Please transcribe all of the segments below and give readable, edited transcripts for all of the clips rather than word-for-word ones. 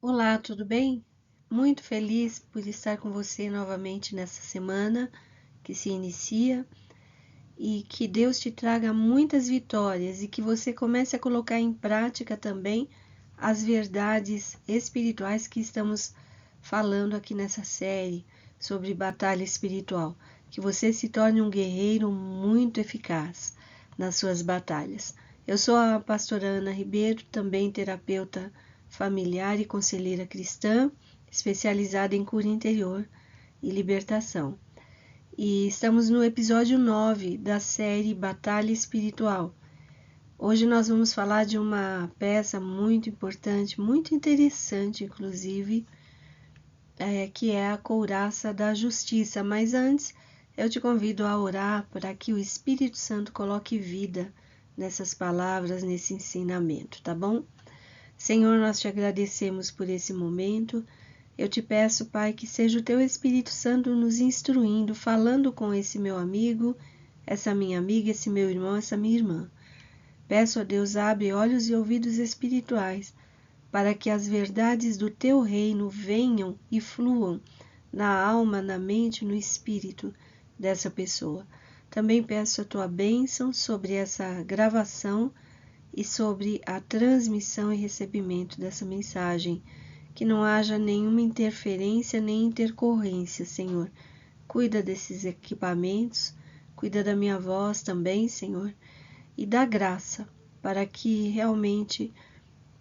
Olá, tudo bem? Muito feliz por estar com você novamente nessa semana que se inicia e que Deus te traga muitas vitórias e que você comece a colocar em prática também as verdades espirituais que estamos falando aqui nessa série sobre batalha espiritual. Que você se torne um guerreiro muito eficaz nas suas batalhas. Eu sou a pastora Ana Ribeiro, também terapeuta familiar e conselheira cristã, especializada em cura interior e libertação. E estamos no episódio 9 da série Batalha Espiritual. Hoje nós vamos falar de uma peça muito importante, muito interessante, inclusive, que é a couraça da justiça. Mas antes, eu te convido a orar para que o Espírito Santo coloque vida nessas palavras, nesse ensinamento, tá bom? Senhor, nós te agradecemos por esse momento. Eu te peço, Pai, que seja o teu Espírito Santo nos instruindo, falando com esse meu amigo, essa minha amiga, esse meu irmão, essa minha irmã. Peço a Deus, abre olhos e ouvidos espirituais, para que as verdades do teu reino venham e fluam na alma, na mente, no espírito dessa pessoa. Também peço a tua bênção sobre essa gravação e sobre a transmissão e recebimento dessa mensagem, que não haja nenhuma interferência nem intercorrência, Senhor. Cuida desses equipamentos, cuida da minha voz também, Senhor, e dá graça para que realmente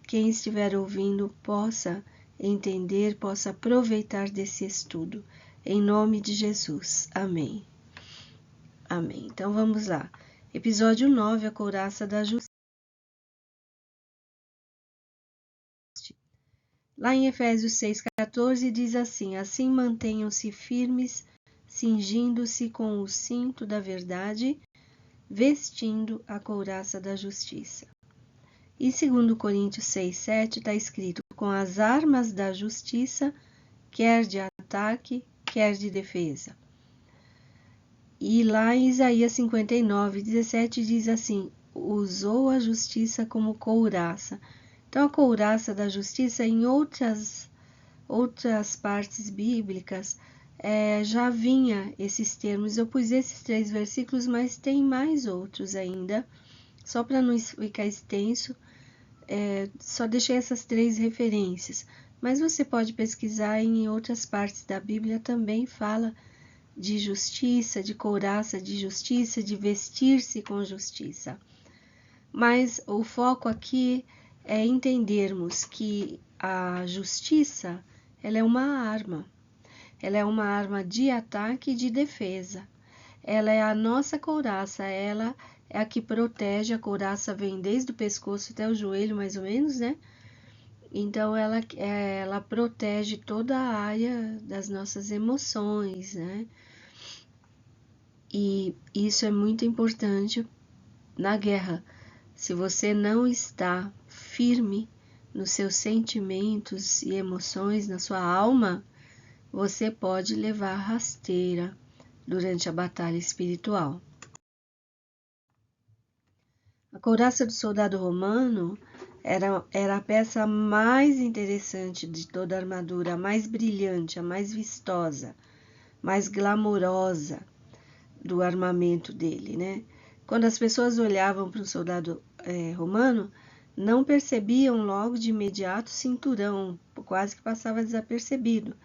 quem estiver ouvindo possa entender, possa aproveitar desse estudo. Em nome de Jesus. Amém. Amém. Então vamos lá. Episódio 9, a couraça da justiça. Lá em Efésios 6,14 diz assim: assim mantenham-se firmes, cingindo-se com o cinto da verdade, vestindo a couraça da justiça. E 2 Coríntios 6,7 está escrito: com as armas da justiça, quer de ataque, quer de defesa. E lá em Isaías 59:17 diz assim: usou a justiça como couraça. Então, a couraça da justiça, em outras partes bíblicas, já vinha esses termos. Eu pus esses 3 versículos, mas tem mais outros ainda. Só para não ficar extenso, só deixei essas 3 referências. Mas você pode pesquisar em outras partes da Bíblia, também fala de justiça, de couraça de justiça, de vestir-se com justiça. Mas o foco aqui é entendermos que a justiça, ela é uma arma. Ela é uma arma de ataque e de defesa. Ela é a nossa couraça, ela é a que protege. A couraça vem desde o pescoço até o joelho, mais ou menos, né? Então, ela protege toda a área das nossas emoções, né? E isso é muito importante na guerra. Se você não está firme nos seus sentimentos e emoções, na sua alma, você pode levar rasteira durante a batalha espiritual. A couraça do soldado romano era a peça mais interessante de toda a armadura, a mais brilhante, a mais vistosa, mais glamourosa do armamento dele, né? Quando as pessoas olhavam para o soldado romano, não percebiam logo de imediato o cinturão, quase que passava desapercebido,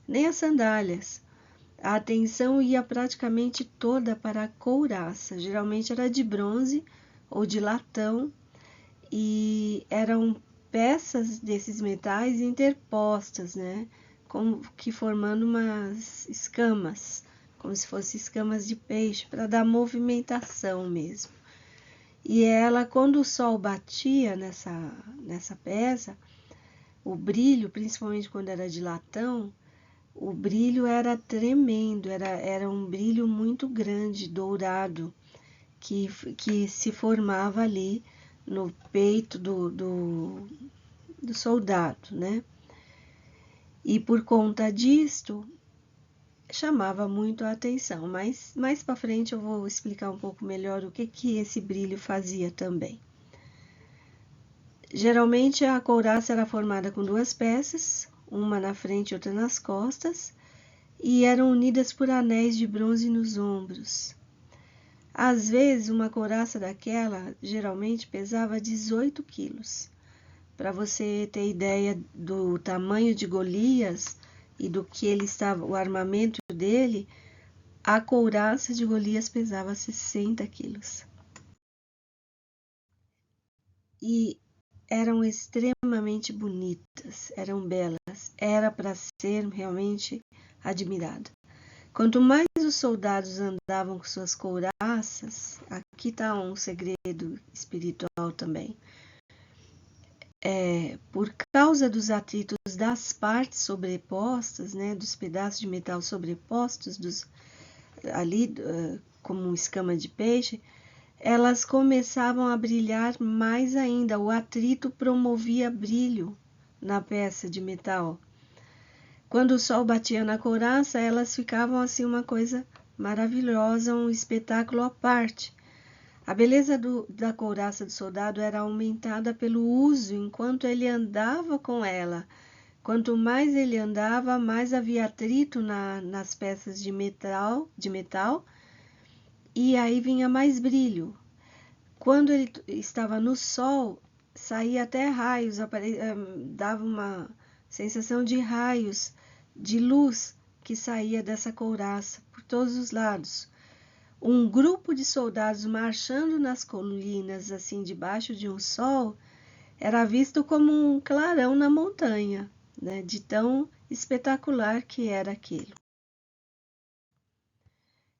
nem as sandálias. A atenção ia praticamente toda para a couraça, geralmente era de bronze ou de latão, e eram peças desses metais interpostas, né? Como que formando umas escamas, como se fossem escamas de peixe, para dar movimentação mesmo. E ela, quando o sol batia nessa peça, o brilho, principalmente quando era de latão, o brilho era tremendo, era um brilho muito grande, dourado, que se formava ali no peito do soldado, né? E por conta disto, chamava muito a atenção, mas mais para frente eu vou explicar um pouco melhor o que esse brilho fazia também. Geralmente a couraça era formada com 2 peças, uma na frente e outra nas costas, e eram unidas por anéis de bronze nos ombros. Às vezes, uma couraça daquela geralmente pesava 18 quilos. Para você ter ideia do tamanho de Golias e do que ele estava, o armamento dele, a couraça de Golias pesava 60 quilos. E eram extremamente bonitas, eram belas, era para ser realmente admirado. Quanto mais os soldados andavam com suas couraças, aqui está um segredo espiritual também. Por causa dos atritos das partes sobrepostas, né, dos pedaços de metal sobrepostos, ali como escama de peixe, elas começavam a brilhar mais ainda. O atrito promovia brilho na peça de metal. Quando o sol batia na couraça, elas ficavam assim uma coisa maravilhosa, um espetáculo à parte. A beleza da couraça do soldado era aumentada pelo uso enquanto ele andava com ela. Quanto mais ele andava, mais havia atrito nas peças de metal, e aí vinha mais brilho. Quando ele estava no sol, saía até raios, dava uma sensação de raios, de luz que saía dessa couraça por todos os lados. Um grupo de soldados marchando nas colinas, assim, debaixo de um sol, era visto como um clarão na montanha, né, de tão espetacular que era aquilo.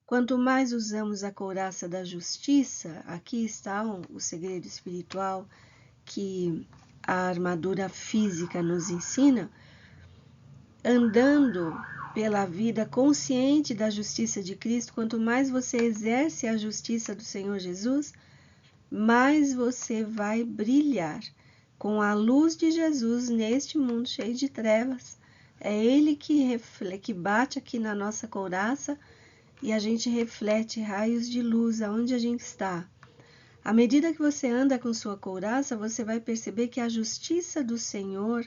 Quanto mais usamos a couraça da justiça, aqui está o segredo espiritual que a armadura física nos ensina, andando pela vida consciente da justiça de Cristo, quanto mais você exerce a justiça do Senhor Jesus, mais você vai brilhar com a luz de Jesus neste mundo cheio de trevas. É Ele que bate aqui na nossa couraça e a gente reflete raios de luz aonde a gente está. À medida que você anda com sua couraça, você vai perceber que a justiça do Senhor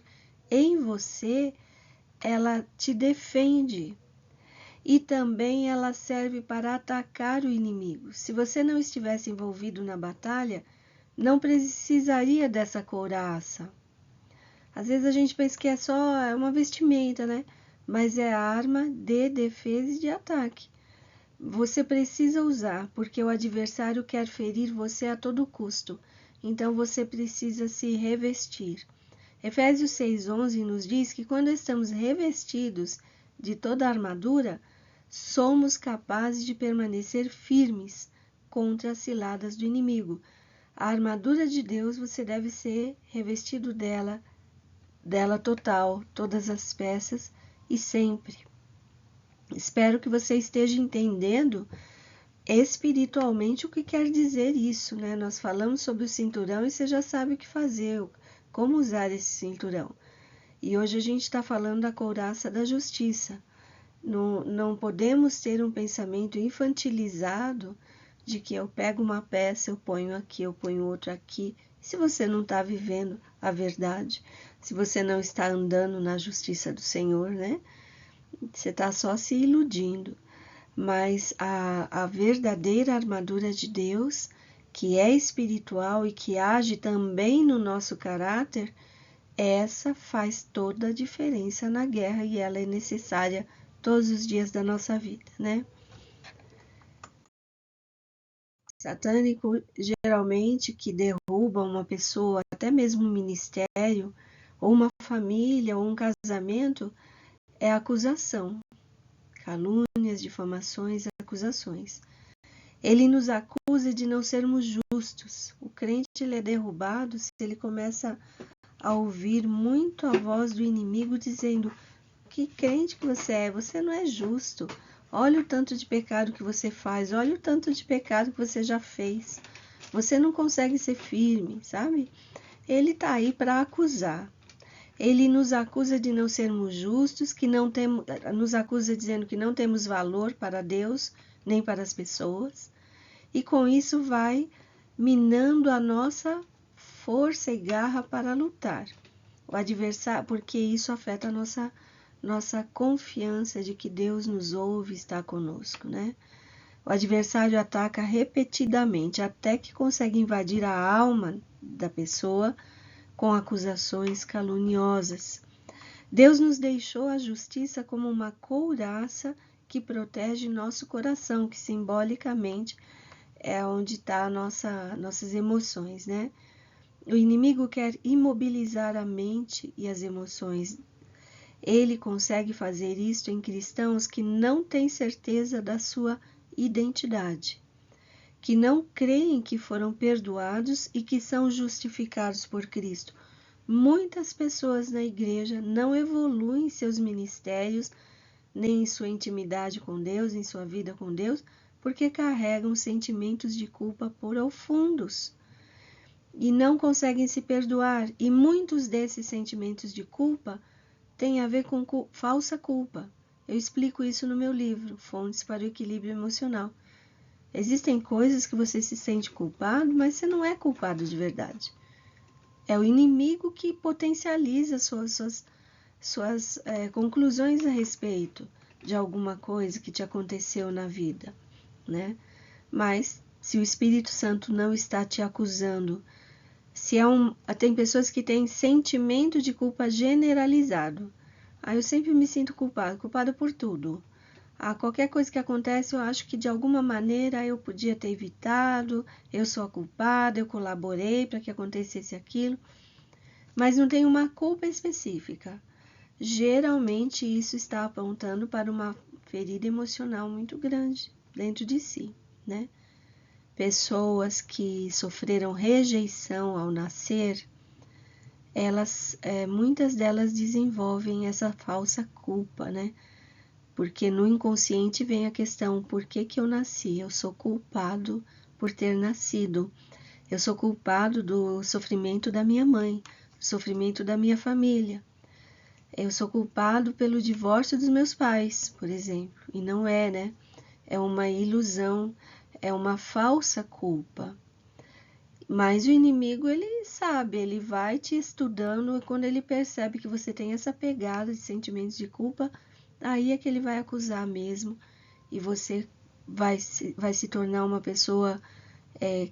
em você, ela te defende. E também ela serve para atacar o inimigo. Se você não estivesse envolvido na batalha, não precisaria dessa couraça. Às vezes a gente pensa que é só uma vestimenta, né? Mas é arma de defesa e de ataque. Você precisa usar, porque o adversário quer ferir você a todo custo. Então você precisa se revestir. Efésios 6:11 nos diz que quando estamos revestidos de toda a armadura, somos capazes de permanecer firmes contra as ciladas do inimigo. A armadura de Deus, você deve ser revestido dela total, todas as peças e sempre. Espero que você esteja entendendo espiritualmente o que quer dizer isso, né? Nós falamos sobre o cinturão e você já sabe o que fazer, como usar esse cinturão. E hoje a gente está falando da couraça da justiça. Não podemos ter um pensamento infantilizado de que eu pego uma peça, eu ponho aqui, eu ponho outra aqui. Se você não está vivendo a verdade, se você não está andando na justiça do Senhor, né? Você está só se iludindo. Mas a verdadeira armadura de Deus, que é espiritual e que age também no nosso caráter, essa faz toda a diferença na guerra e ela é necessária todos os dias da nossa vida, né? Satânico, geralmente, que derruba uma pessoa, até mesmo um ministério, ou uma família, ou um casamento, é a acusação. Calúnias, difamações, acusações. Ele nos acusa de não sermos justos. O crente ele é derrubado se ele começa a ouvir muito a voz do inimigo dizendo: que crente que você é? Você não é justo. Olha o tanto de pecado que você faz, olha o tanto de pecado que você já fez. Você não consegue ser firme, sabe? Ele está aí para acusar. Ele nos acusa de não sermos justos, nos acusa dizendo que não temos valor para Deus, nem para as pessoas. E com isso vai minando a nossa força e garra para lutar. O adversário, porque isso afeta a nossa confiança de que Deus nos ouve e está conosco, né? O adversário ataca repetidamente até que consegue invadir a alma da pessoa com acusações caluniosas. Deus nos deixou a justiça como uma couraça que protege nosso coração, que simbolicamente é onde estão nossas emoções, né? O inimigo quer imobilizar a mente e as emoções. Ele consegue fazer isto em cristãos que não têm certeza da sua identidade, que não creem que foram perdoados e que são justificados por Cristo. Muitas pessoas na igreja não evoluem em seus ministérios, nem em sua intimidade com Deus, em sua vida com Deus, porque carregam sentimentos de culpa profundos e não conseguem se perdoar. E muitos desses sentimentos de culpa têm a ver com falsa culpa. Eu explico isso no meu livro, Fontes para o Equilíbrio Emocional. Existem coisas que você se sente culpado, mas você não é culpado de verdade. É o inimigo que potencializa suas conclusões a respeito de alguma coisa que te aconteceu na vida, né? Mas se o Espírito Santo não está te acusando, tem pessoas que têm sentimento de culpa generalizado. Eu sempre me sinto culpada por tudo. Qualquer coisa que acontece, eu acho que de alguma maneira eu podia ter evitado, eu sou a culpada, eu colaborei para que acontecesse aquilo, mas não tem uma culpa específica. Geralmente isso está apontando para uma ferida emocional muito grande dentro de si, né? Pessoas que sofreram rejeição ao nascer, muitas delas desenvolvem essa falsa culpa, né? Porque no inconsciente vem a questão, por que eu nasci? Eu sou culpado por ter nascido. Eu sou culpado do sofrimento da minha mãe, do sofrimento da minha família. Eu sou culpado pelo divórcio dos meus pais, por exemplo. E não é, né? É uma ilusão, é uma falsa culpa. Mas o inimigo, ele sabe, ele vai te estudando e quando ele percebe que você tem essa pegada de sentimentos de culpa, aí é que ele vai acusar mesmo e você vai se tornar uma pessoa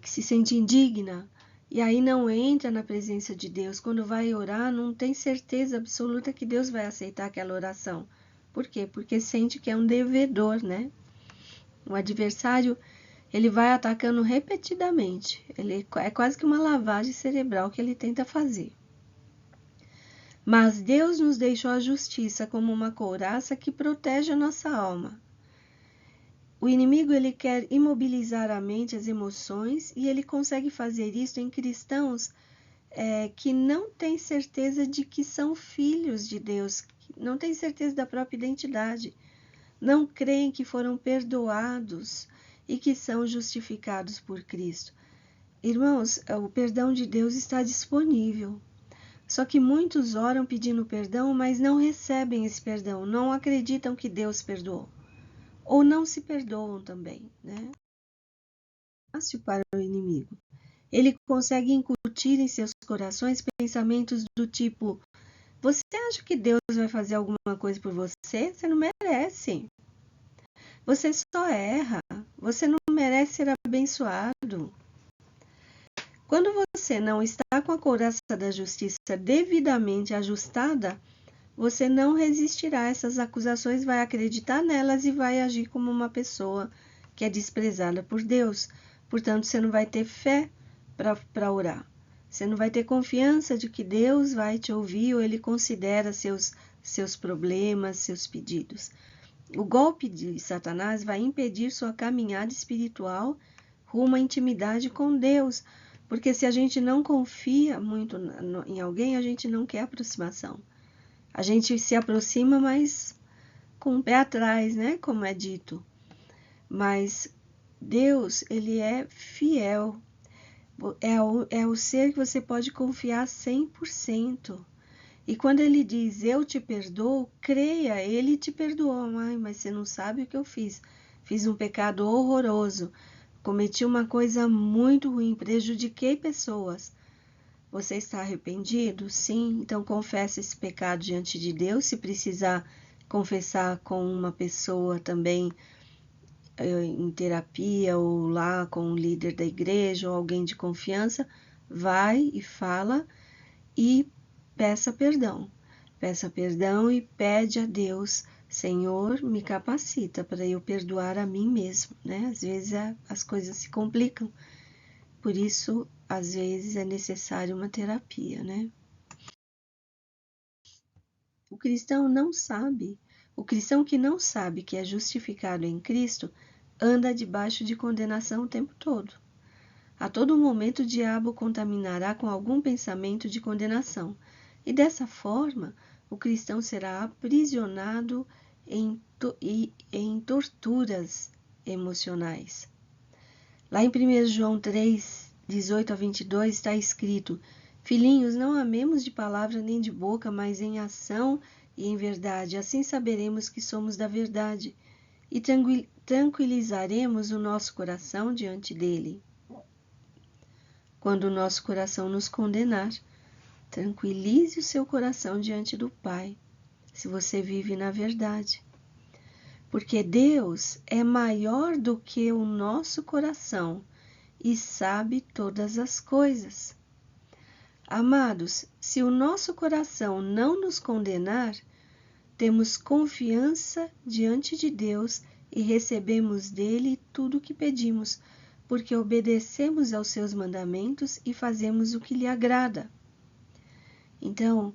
que se sente indigna e aí não entra na presença de Deus. Quando vai orar, não tem certeza absoluta que Deus vai aceitar aquela oração. Por quê? Porque sente que é um devedor, né? O adversário, ele vai atacando repetidamente. É quase que uma lavagem cerebral que ele tenta fazer. Mas Deus nos deixou a justiça como uma couraça que protege a nossa alma. O inimigo, ele quer imobilizar a mente, as emoções, e ele consegue fazer isso em cristãos que não têm certeza de que são filhos de Deus, não têm certeza da própria identidade, não creem que foram perdoados e que são justificados por Cristo. Irmãos, o perdão de Deus está disponível. Só que muitos oram pedindo perdão, mas não recebem esse perdão, não acreditam que Deus perdoou. Ou não se perdoam também, né? É fácil para o inimigo. Ele consegue incutir em seus corações pensamentos do tipo: você acha que Deus vai fazer alguma coisa por você? Você não merece. Você só erra. Você não merece ser abençoado. Quando você não está com a couraça da justiça devidamente ajustada, você não resistirá a essas acusações, vai acreditar nelas e vai agir como uma pessoa que é desprezada por Deus. Portanto, você não vai ter fé para orar. Você não vai ter confiança de que Deus vai te ouvir ou Ele considera seus problemas, seus pedidos. O golpe de Satanás vai impedir sua caminhada espiritual rumo à intimidade com Deus. Porque se a gente não confia muito em alguém, a gente não quer aproximação. A gente se aproxima, mas com o pé atrás, né? Como é dito. Mas Deus, ele é fiel. É o ser que você pode confiar 100%. E quando ele diz, eu te perdoo, creia, ele te perdoou. Mas você não sabe o que eu fiz. Fiz um pecado horroroso. Cometi uma coisa muito ruim, prejudiquei pessoas. Você está arrependido? Sim. Então confessa esse pecado diante de Deus. Se precisar confessar com uma pessoa também em terapia ou lá com o líder da igreja ou alguém de confiança, vai e fala e peça perdão. Peça perdão e pede a Deus: Senhor, me capacita para eu perdoar a mim mesmo, né? Às vezes as coisas se complicam, por isso, às vezes é necessário uma terapia, né? O cristão que não sabe que é justificado em Cristo, anda debaixo de condenação o tempo todo. A todo momento o diabo contaminará com algum pensamento de condenação, e dessa forma o cristão será aprisionado em torturas emocionais. Lá em 1 João 3, 18 a 22 está escrito: Filhinhos, não amemos de palavra nem de boca, mas em ação e em verdade. Assim saberemos que somos da verdade e tranquilizaremos o nosso coração diante dele. Quando o nosso coração nos condenar, tranquilize o seu coração diante do Pai, se você vive na verdade. Porque Deus é maior do que o nosso coração e sabe todas as coisas. Amados, se o nosso coração não nos condenar, temos confiança diante de Deus e recebemos dele tudo o que pedimos, porque obedecemos aos seus mandamentos e fazemos o que lhe agrada. Então,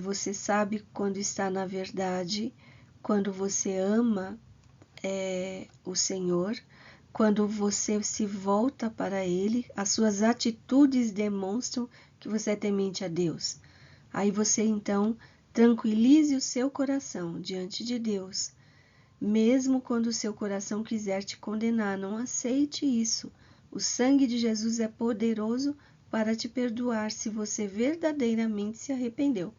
você sabe quando está na verdade, quando você ama o Senhor, quando você se volta para Ele, as suas atitudes demonstram que você é temente a Deus. Aí você então tranquilize o seu coração diante de Deus. Mesmo quando o seu coração quiser te condenar, não aceite isso. O sangue de Jesus é poderoso para te perdoar se você verdadeiramente se arrependeu.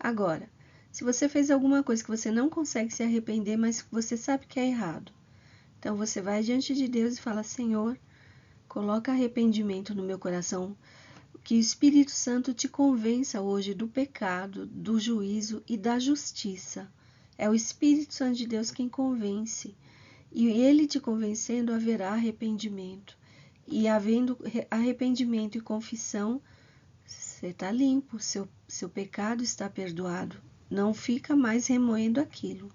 Agora, se você fez alguma coisa que você não consegue se arrepender, mas você sabe que é errado, então você vai diante de Deus e fala: Senhor, coloca arrependimento no meu coração, que o Espírito Santo te convença hoje do pecado, do juízo e da justiça. É o Espírito Santo de Deus quem convence. E ele te convencendo, haverá arrependimento. E havendo arrependimento e confissão, você está limpo, seu pecado está perdoado. Não fica mais remoendo aquilo.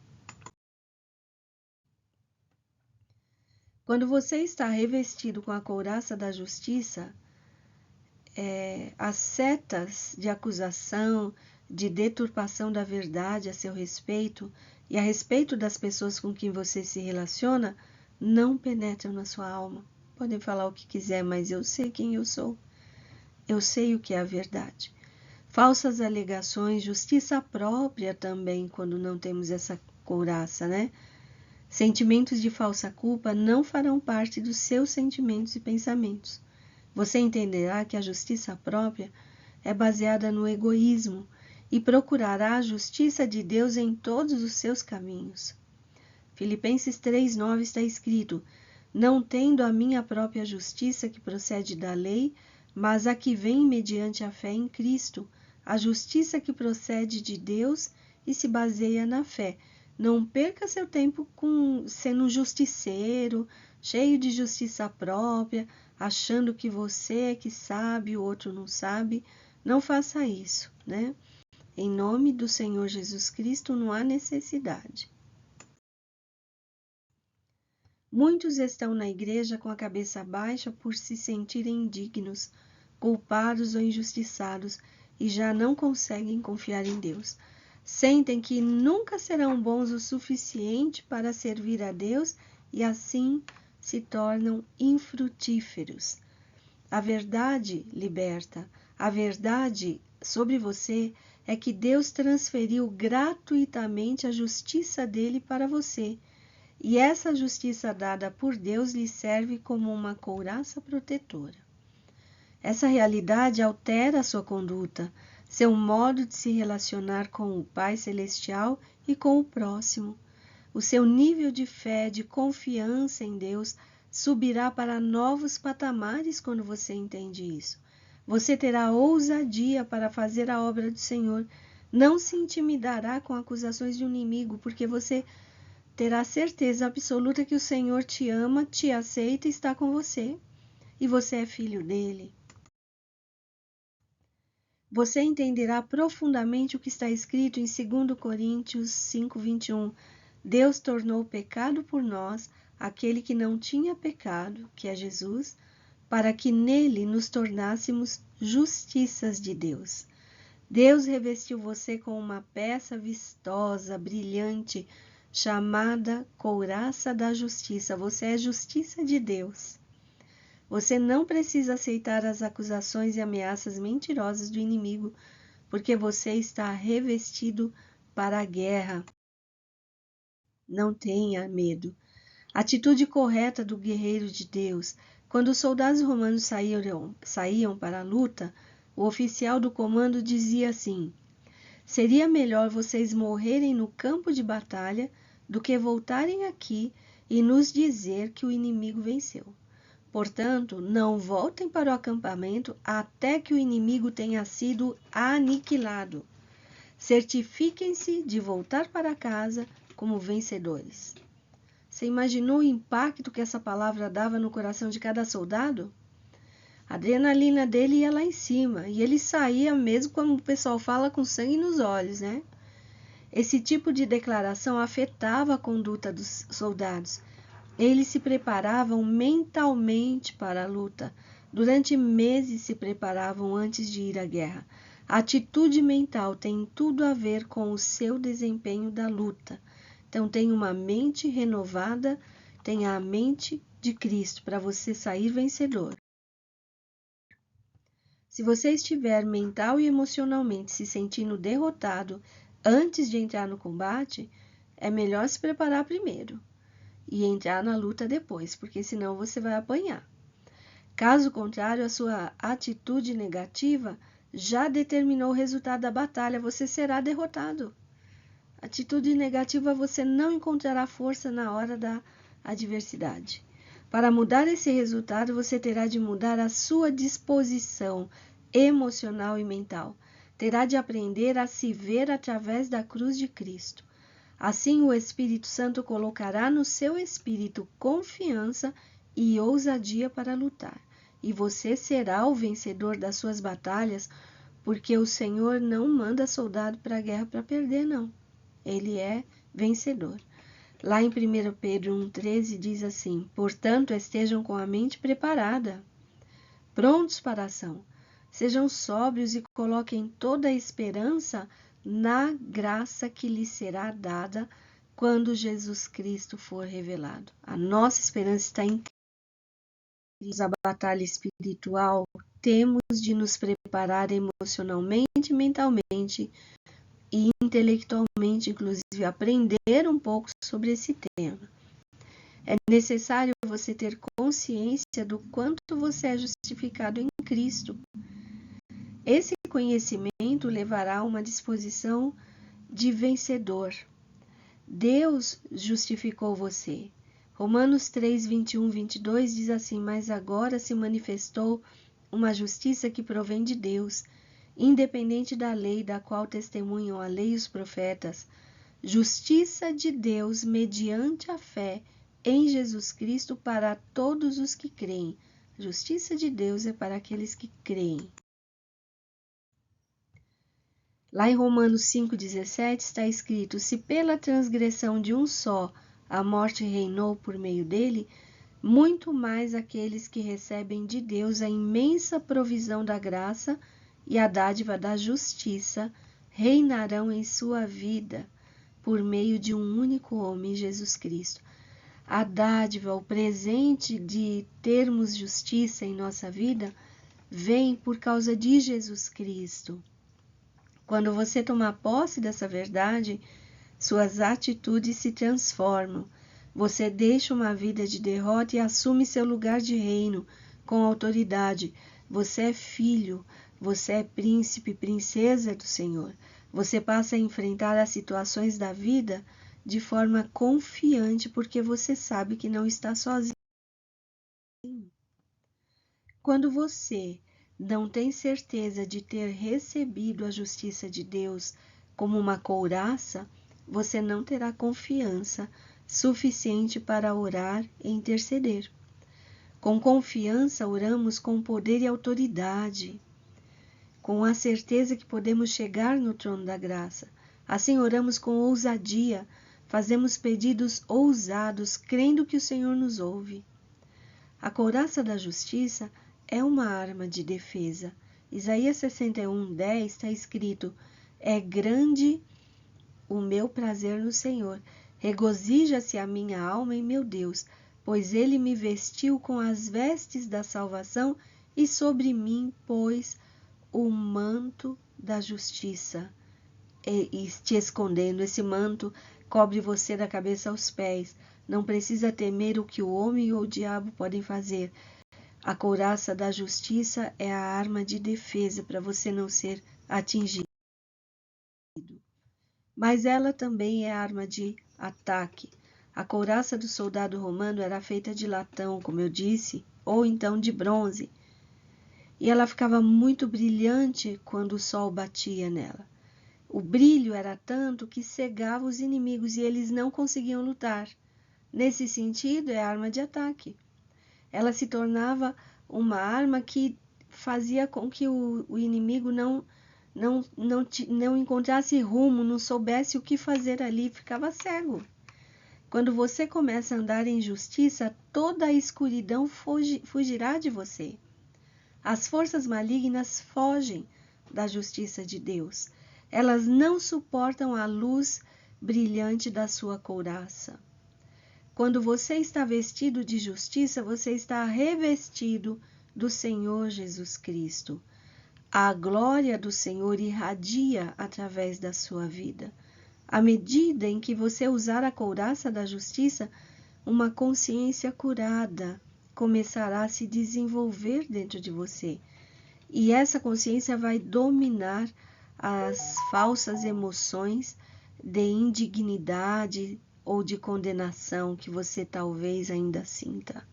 Quando você está revestido com a couraça da justiça, as setas de acusação, de deturpação da verdade a seu respeito e a respeito das pessoas com quem você se relaciona, não penetram na sua alma. Podem falar o que quiser, mas eu sei quem eu sou. Eu sei o que é a verdade. Falsas alegações, justiça própria também, quando não temos essa couraça, né? Sentimentos de falsa culpa não farão parte dos seus sentimentos e pensamentos. Você entenderá que a justiça própria é baseada no egoísmo e procurará a justiça de Deus em todos os seus caminhos. Filipenses 3,9 está escrito: Não tendo a minha própria justiça que procede da lei, mas a que vem mediante a fé em Cristo, a justiça que procede de Deus e se baseia na fé. Não perca seu tempo sendo um justiceiro, cheio de justiça própria, achando que você é que sabe, o outro não sabe. Não faça isso, né? Em nome do Senhor Jesus Cristo, não há necessidade. Muitos estão na igreja com a cabeça baixa por se sentirem indignos, culpados ou injustiçados e já não conseguem confiar em Deus. Sentem que nunca serão bons o suficiente para servir a Deus e assim se tornam infrutíferos. A verdade liberta. A verdade sobre você é que Deus transferiu gratuitamente a justiça dele para você. E essa justiça dada por Deus lhe serve como uma couraça protetora. Essa realidade altera a sua conduta, seu modo de se relacionar com o Pai Celestial e com o próximo. O seu nível de fé, de confiança em Deus, subirá para novos patamares quando você entende isso. Você terá ousadia para fazer a obra do Senhor. Não se intimidará com acusações de um inimigo, porque você terá certeza absoluta que o Senhor te ama, te aceita e está com você. E você é filho dele. Você entenderá profundamente o que está escrito em 2 Coríntios 5:21. Deus tornou pecado por nós aquele que não tinha pecado, que é Jesus, para que nele nos tornássemos justiças de Deus. Deus revestiu você com uma peça vistosa, brilhante, chamada couraça da justiça. Você é justiça de Deus. Você não precisa aceitar as acusações e ameaças mentirosas do inimigo, porque você está revestido para a guerra. Não tenha medo. Atitude correta do guerreiro de Deus. Quando os soldados romanos saíam para a luta, o oficial do comando dizia assim: seria melhor vocês morrerem no campo de batalha do que voltarem aqui e nos dizer que o inimigo venceu. Portanto, não voltem para o acampamento até que o inimigo tenha sido aniquilado. Certifiquem-se de voltar para casa como vencedores. Você imaginou o impacto que essa palavra dava no coração de cada soldado? A adrenalina dele ia lá em cima e ele saía mesmo, como o pessoal fala, com sangue nos olhos, né? Esse tipo de declaração afetava a conduta dos soldados. Eles se preparavam mentalmente para a luta. Durante meses se preparavam antes de ir à guerra. A atitude mental tem tudo a ver com o seu desempenho da luta. Então, tenha uma mente renovada, tenha a mente de Cristo para você sair vencedor. Se você estiver mental e emocionalmente se sentindo derrotado antes de entrar no combate, é melhor se preparar primeiro e entrar na luta depois, porque senão você vai apanhar. Caso contrário, a sua atitude negativa já determinou o resultado da batalha, você será derrotado. Atitude negativa, você não encontrará força na hora da adversidade. Para mudar esse resultado, você terá de mudar a sua disposição emocional e mental. Terá de aprender a se ver através da cruz de Cristo. Assim, o Espírito Santo colocará no seu espírito confiança e ousadia para lutar. E você será o vencedor das suas batalhas, porque o Senhor não manda soldado para a guerra para perder, não. Ele é vencedor. Lá em 1 Pedro 1,13 diz assim: portanto, estejam com a mente preparada, prontos para a ação. Sejam sóbrios e coloquem toda a esperança na graça que lhes será dada quando Jesus Cristo for revelado. A nossa esperança está em Cristo. A batalha espiritual, temos de nos preparar emocionalmente, mentalmente e intelectualmente, inclusive, aprender um pouco sobre esse tema. É necessário você ter consciência do quanto você é justificado em Cristo. Esse conhecimento levará a uma disposição de vencedor. Deus justificou você. Romanos 3, 21, 22 diz assim: mas agora se manifestou uma justiça que provém de Deus, independente da lei, da qual testemunham a lei e os profetas, justiça de Deus mediante a fé em Jesus Cristo para todos os que creem. Justiça de Deus é para aqueles que creem. Lá em Romanos 5,17 está escrito: se pela transgressão de um só a morte reinou por meio dele, muito mais aqueles que recebem de Deus a imensa provisão da graça e a dádiva da justiça reinarão em sua vida por meio de um único homem, Jesus Cristo. A dádiva, o presente de termos justiça em nossa vida, vem por causa de Jesus Cristo. Quando você tomar posse dessa verdade, suas atitudes se transformam. Você deixa uma vida de derrota e assume seu lugar de reino com autoridade. Você é filho, você é príncipe, princesa do Senhor. Você passa a enfrentar as situações da vida de forma confiante, porque você sabe que não está sozinho. Quando você não tem certeza de ter recebido a justiça de Deus como uma couraça, você não terá confiança suficiente para orar e interceder. Com confiança, oramos com poder e autoridade, com a certeza que podemos chegar no trono da graça. Assim, oramos com ousadia, fazemos pedidos ousados, crendo que o Senhor nos ouve. A couraça da justiça é uma arma de defesa. Isaías 61:10 está escrito: é grande o meu prazer no Senhor, regozija-se a minha alma em meu Deus, pois ele me vestiu com as vestes da salvação e sobre mim pôs o manto da justiça. E te escondendo, esse manto cobre você da cabeça aos pés. Não precisa temer o que o homem ou o diabo podem fazer. A couraça da justiça é a arma de defesa para você não ser atingido. Mas ela também é arma de ataque. A couraça do soldado romano era feita de latão, como eu disse, ou então de bronze. E ela ficava muito brilhante quando o sol batia nela. O brilho era tanto que cegava os inimigos e eles não conseguiam lutar. Nesse sentido, é arma de ataque. Ela se tornava uma arma que fazia com que o inimigo não encontrasse rumo, não soubesse o que fazer ali, ficava cego. Quando você começa a andar em justiça, toda a escuridão fugirá de você. As forças malignas fogem da justiça de Deus. Elas não suportam a luz brilhante da sua couraça. Quando você está vestido de justiça, você está revestido do Senhor Jesus Cristo. A glória do Senhor irradia através da sua vida. À medida em que você usar a couraça da justiça, uma consciência curada começará a se desenvolver dentro de você. E essa consciência vai dominar as falsas emoções de indignidade ou de condenação que você talvez ainda sinta.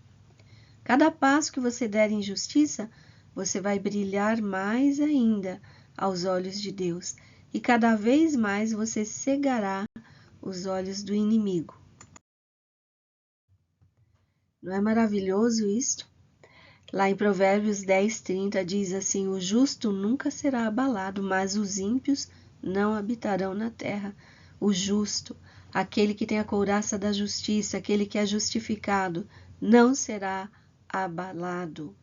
Cada passo que você der em justiça, você vai brilhar mais ainda aos olhos de Deus, e cada vez mais você cegará os olhos do inimigo. Não é maravilhoso isto? Lá em Provérbios 10:30 diz assim: o justo nunca será abalado, mas os ímpios não habitarão na terra. O justo, aquele que tem a couraça da justiça, aquele que é justificado, não será abalado.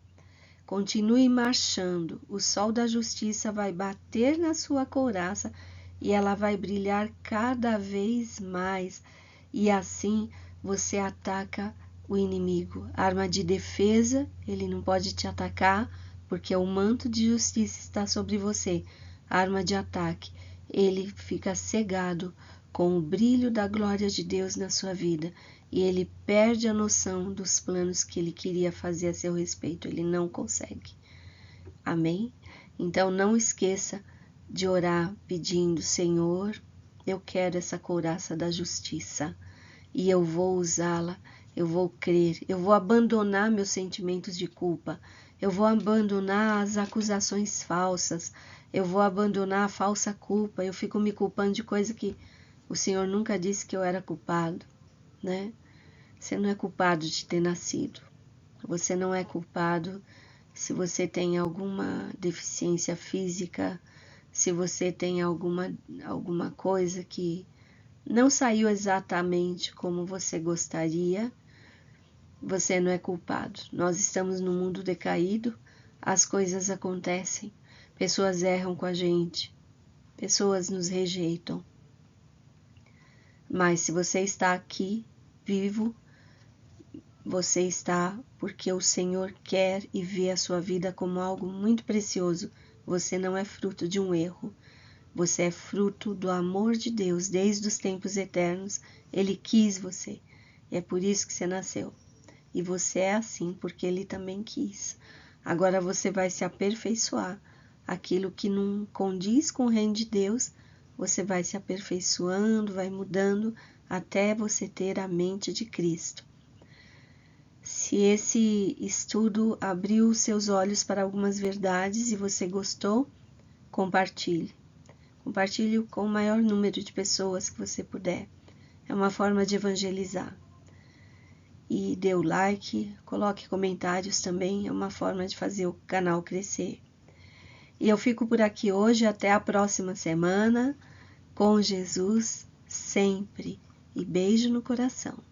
Continue marchando, o sol da justiça vai bater na sua couraça e ela vai brilhar cada vez mais, e assim você ataca o inimigo. Arma de defesa, ele não pode te atacar porque o manto de justiça está sobre você. Arma de ataque, ele fica cegado com o brilho da glória de Deus na sua vida e ele perde a noção dos planos que ele queria fazer a seu respeito. Ele não consegue. Amém? Então não esqueça de orar pedindo: Senhor, eu quero essa couraça da justiça e eu vou usá-la. Eu vou crer, eu vou abandonar meus sentimentos de culpa, eu vou abandonar as acusações falsas, eu vou abandonar a falsa culpa. Eu fico me culpando de coisa que o Senhor nunca disse que eu era culpado, né? Você não é culpado de ter nascido, você não é culpado se você tem alguma deficiência física, se você tem alguma coisa que não saiu exatamente como você gostaria. Você não é culpado. Nós estamos num mundo decaído, as coisas acontecem, pessoas erram com a gente, pessoas nos rejeitam. Mas se você está aqui, vivo, você está porque o Senhor quer e vê a sua vida como algo muito precioso. Você não é fruto de um erro, você é fruto do amor de Deus. Desde os tempos eternos, Ele quis você, e é por isso que você nasceu. E você é assim porque Ele também quis. Agora você vai se aperfeiçoar. Aquilo que não condiz com o reino de Deus, você vai se aperfeiçoando, vai mudando até você ter a mente de Cristo. Se esse estudo abriu seus olhos para algumas verdades e você gostou, compartilhe. Compartilhe com o maior número de pessoas que você puder. É uma forma de evangelizar. E dê o like, coloque comentários também, é uma forma de fazer o canal crescer. E eu fico por aqui hoje, até a próxima semana, com Jesus sempre. E beijo no coração.